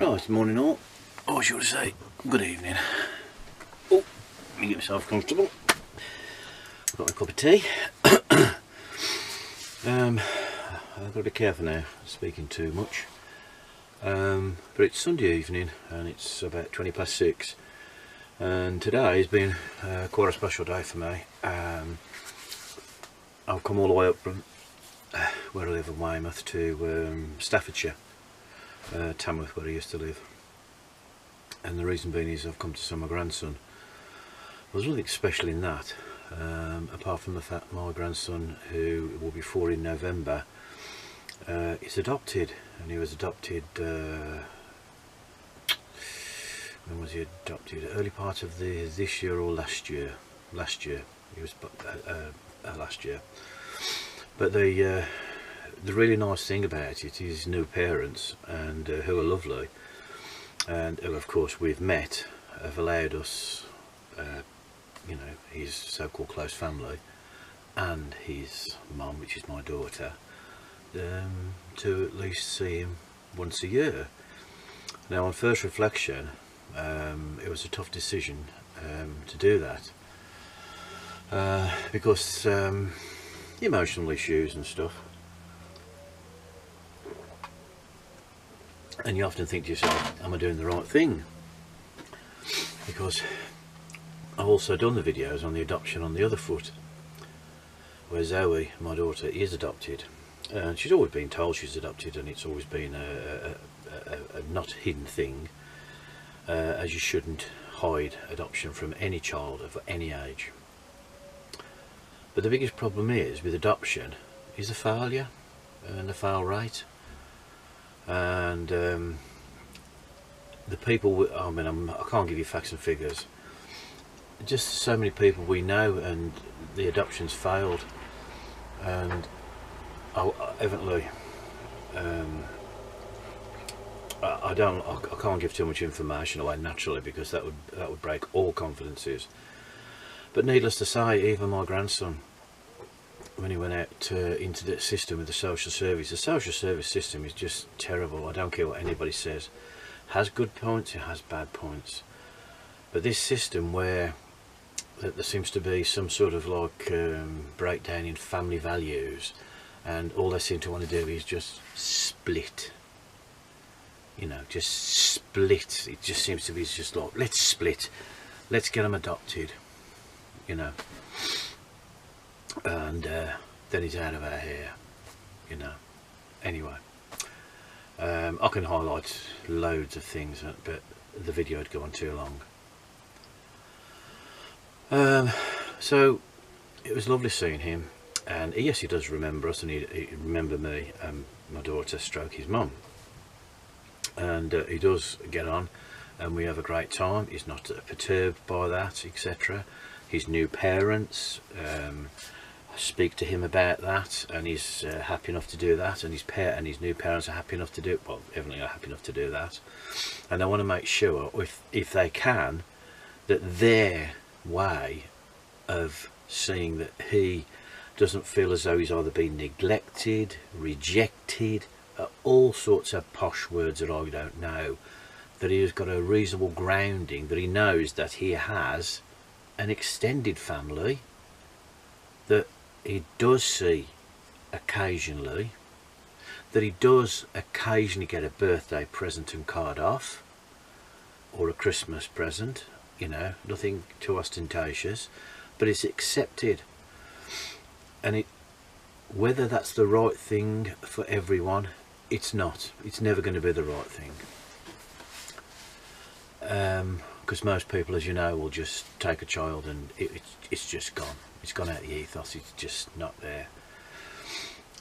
Right, morning all. Or should I say, good evening. Oh, let me get myself comfortable. I've got my cup of tea. I've got to be careful now, speaking too much. But it's Sunday evening and it's about 20 past 6. And today has been quite a special day for me. I've come all the way up from where I live in Weymouth to Staffordshire, Tamworth, where I used to live. And the reason being is I've come to see my grandson. There's nothing special in that, apart from the fact my grandson, who will be 4 in November, is adopted, and he was adopted, when was he adopted? Early part of this year or last year? Last year. He was last year. But the really nice thing about it is his new parents, and who are lovely, and who of course we've met, have allowed us, you know, his so-called close family and his mum, which is my daughter, to at least see him once a year. Now, on first reflection, it was a tough decision to do that, because emotional issues and stuff, and you often think to yourself, am I doing the right thing? Because I've also done the videos on the adoption on the other foot, where Zoe, my daughter, is adopted, and she's always been told she's adopted, and it's always been a not hidden thing, as you shouldn't hide adoption from any child of any age. But the biggest problem is with adoption is the failure and the fail rate, and the people, I mean, I can't give you facts and figures, just so many people we know and the adoptions failed, and evidently I can't give too much information away naturally, because that would break all confidences. But needless to say, even my grandson, when he went out into the system with the social service system is just terrible. I don't care what anybody says. It has good points, it has bad points. But this system where there seems to be some sort of like breakdown in family values, and all they seem to want to do is just split. You know, just split. It just seems to be just like, let's split, let's get them adopted, you know, and then he's out of our hair, you know. Anyway, I can highlight loads of things, but the video would go on too long. So it was lovely seeing him, and yes, he does remember us, and he remember me, my daughter stroke his mum, and he does get on, and we have a great time. He's not perturbed by that, etc. His new parents, speak to him about that, and he's happy enough to do that, and his new parents are happy enough to do it. Well, evidently are happy enough to do that, and I want to make sure, if they can, that their way of seeing that he doesn't feel as though he's either been neglected, rejected, all sorts of posh words that I don't know, that he has got a reasonable grounding, that he knows that he has an extended family that he does see occasionally, that he does occasionally get a birthday present and card off, or a Christmas present, you know, nothing too ostentatious, but it's accepted. And whether that's the right thing for everyone, it's not. It's never going to be the right thing, because most people, as you know, will just take a child and it's just gone. It's gone out of the ethos. It's just not there.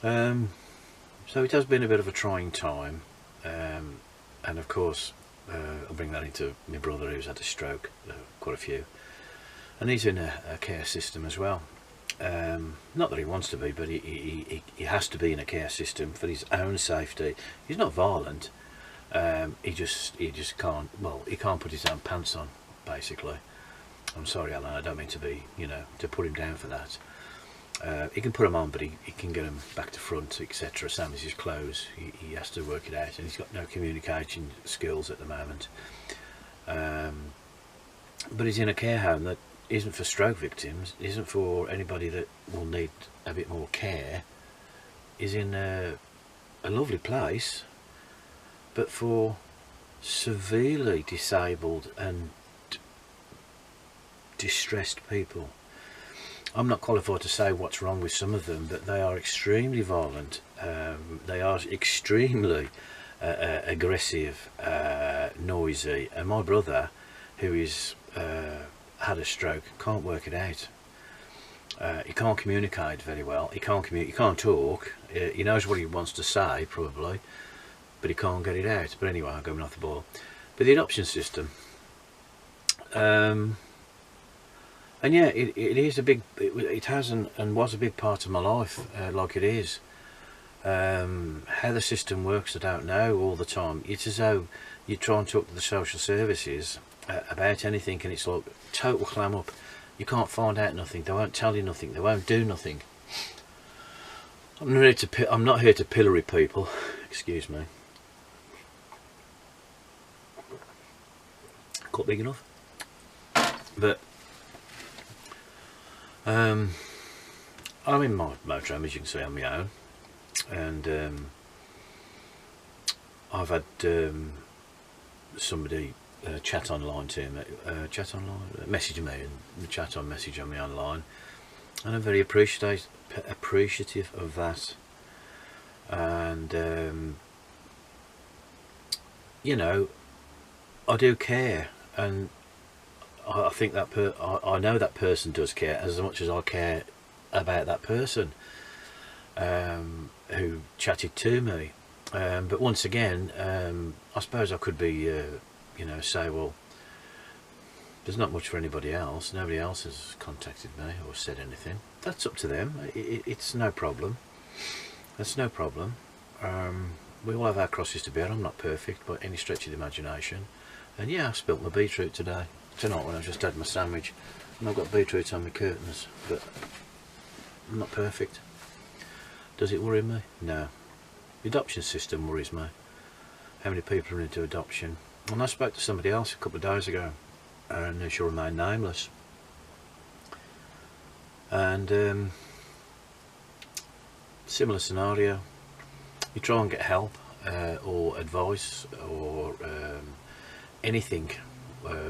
So it has been a bit of a trying time, and of course I'll bring that into my brother, who's had a stroke, quite a few, and he's in a care system as well. Not that he wants to be, but he has to be in a care system for his own safety. He's not violent, he just can't, well, he can't put his own pants on, basically. I'm sorry, Alan, I don't mean to be, you know, to put him down for that, He can put them on, but he can get them back to front, etc. Same as his clothes. He has to work it out, and he's got no communication skills at the moment. But he's in a care home that isn't for stroke victims, isn't for anybody that will need a bit more care. He's in a lovely place, but for severely disabled and distressed people. I'm not qualified to say what's wrong with some of them, but they are extremely violent. They are extremely aggressive, noisy, and my brother, who is had a stroke, can't work it out. He can't communicate very well. He can't talk. He knows what he wants to say probably, but he can't get it out. But anyway, I'm going off the ball. But the adoption system, and yeah, it is a big, it has and was a big part of my life, like it is. How the system works, I don't know all the time. It's as though you try and talk to the social services about anything, and it's like total clam up. You can't find out nothing. They won't tell you nothing. They won't do nothing. I'm not here to pillory people. Excuse me. Cut big enough. But I'm in my motorhome, as you can see, on my own, and I've had somebody chat online to me, message me, and chat on message on me online, and I'm very appreciative of that. And you know, I do care, and I think that I know that person does care as much as I care about that person who chatted to me. But once again, I suppose I could be, you know, say, well, there's not much for anybody else. Nobody else has contacted me or said anything. That's up to them. It's no problem. That's no problem. We all have our crosses to bear. I'm not perfect by any stretch of the imagination. And yeah, I've spilt my beetroot tonight when I just had my sandwich, and I've got beetroot on my curtains, but I'm not perfect. Does it worry me? No. The adoption system worries me. How many people are into adoption? And I spoke to somebody else a couple of days ago, and she'll remain nameless. And similar scenario. You try and get help or advice or anything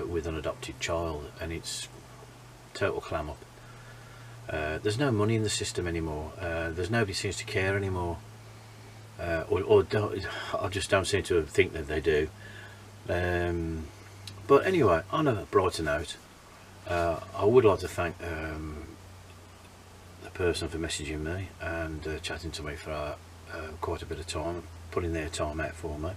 with an adopted child, and it's total clam up. There's no money in the system anymore. There's nobody seems to care anymore, or I just don't seem to think that they do. But anyway, on a brighter note, I would like to thank the person for messaging me and chatting to me for quite a bit of time, putting their time out for me.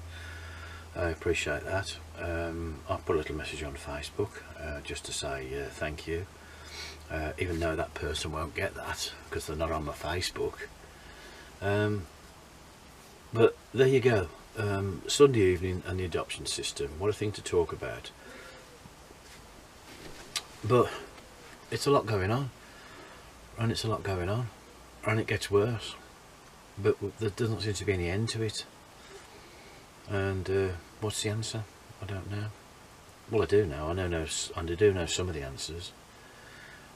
I appreciate that. I'll put a little message on Facebook just to say thank you, even though that person won't get that because they're not on my Facebook. But there you go. Sunday evening and the adoption system. What a thing to talk about. But it's a lot going on, and it's a lot going on, and it gets worse. But there doesn't seem to be any end to it. And what's the answer? I don't know. Well, I do know. I do know some of the answers.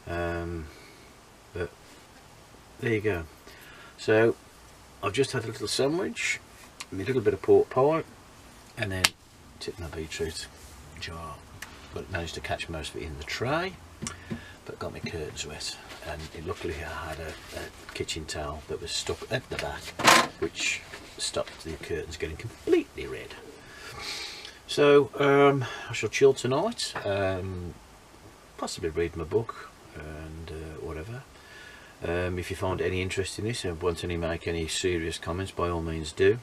But there you go. So I've just had a little sandwich, a little bit of pork pie, and then tipped my beetroot jar. But managed to catch most of it in the tray, but got my curtains wet. And luckily I had a kitchen towel that was stuck at the back, which stopped the curtains getting completely red. So I shall chill tonight, possibly read my book and whatever. If you find any interest in this and want to make any serious comments, by all means do.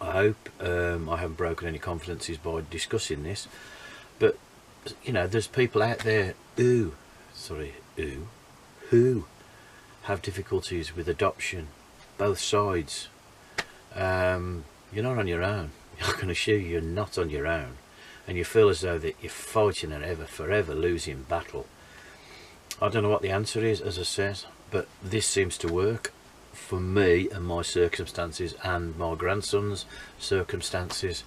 I hope I haven't broken any confidences by discussing this, but you know, there's people out there who have difficulties with adoption, both sides. You're not on your own. I can assure you, you're not on your own, and you feel as though that you're fighting an forever losing battle. I don't know what the answer is, as I said. but this seems to work for me and my circumstances and my grandson's circumstances.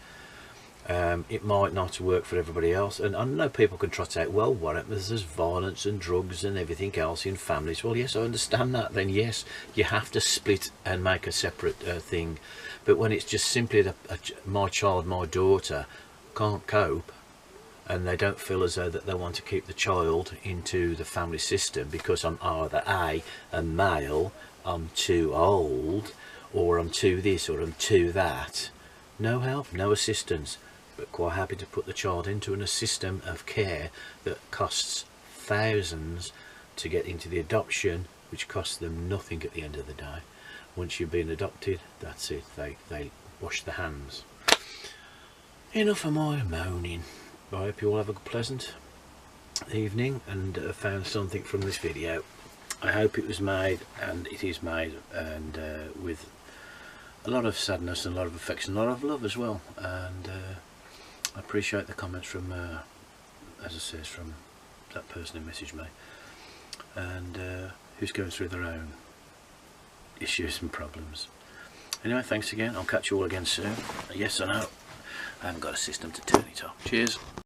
It might not work for everybody else, and I know people can trot out, well, what happens, there's violence and drugs and everything else in families. Well, yes, I understand that. Then yes, you have to split and make a separate thing. But when it's just simply that my child, my daughter can't cope, and they don't feel as though that they want to keep the child into the family system because I'm either a male, I'm too old, or I'm too this, or I'm too that. No help, no assistance, but quite happy to put the child into a system of care that costs thousands to get into the adoption, which costs them nothing at the end of the day. Once you've been adopted, that's it, they wash their hands. Enough of my moaning. I hope you all have a pleasant evening and found something from this video. I hope it was made, and it is made, and with a lot of sadness and a lot of affection, a lot of love as well. And I appreciate the comments from, as I says, from that person who messaged me, and who's going through their own issues and problems. Anyway, thanks again. I'll catch you all again soon. Yes, I know I haven't got a system to turn it off. Cheers.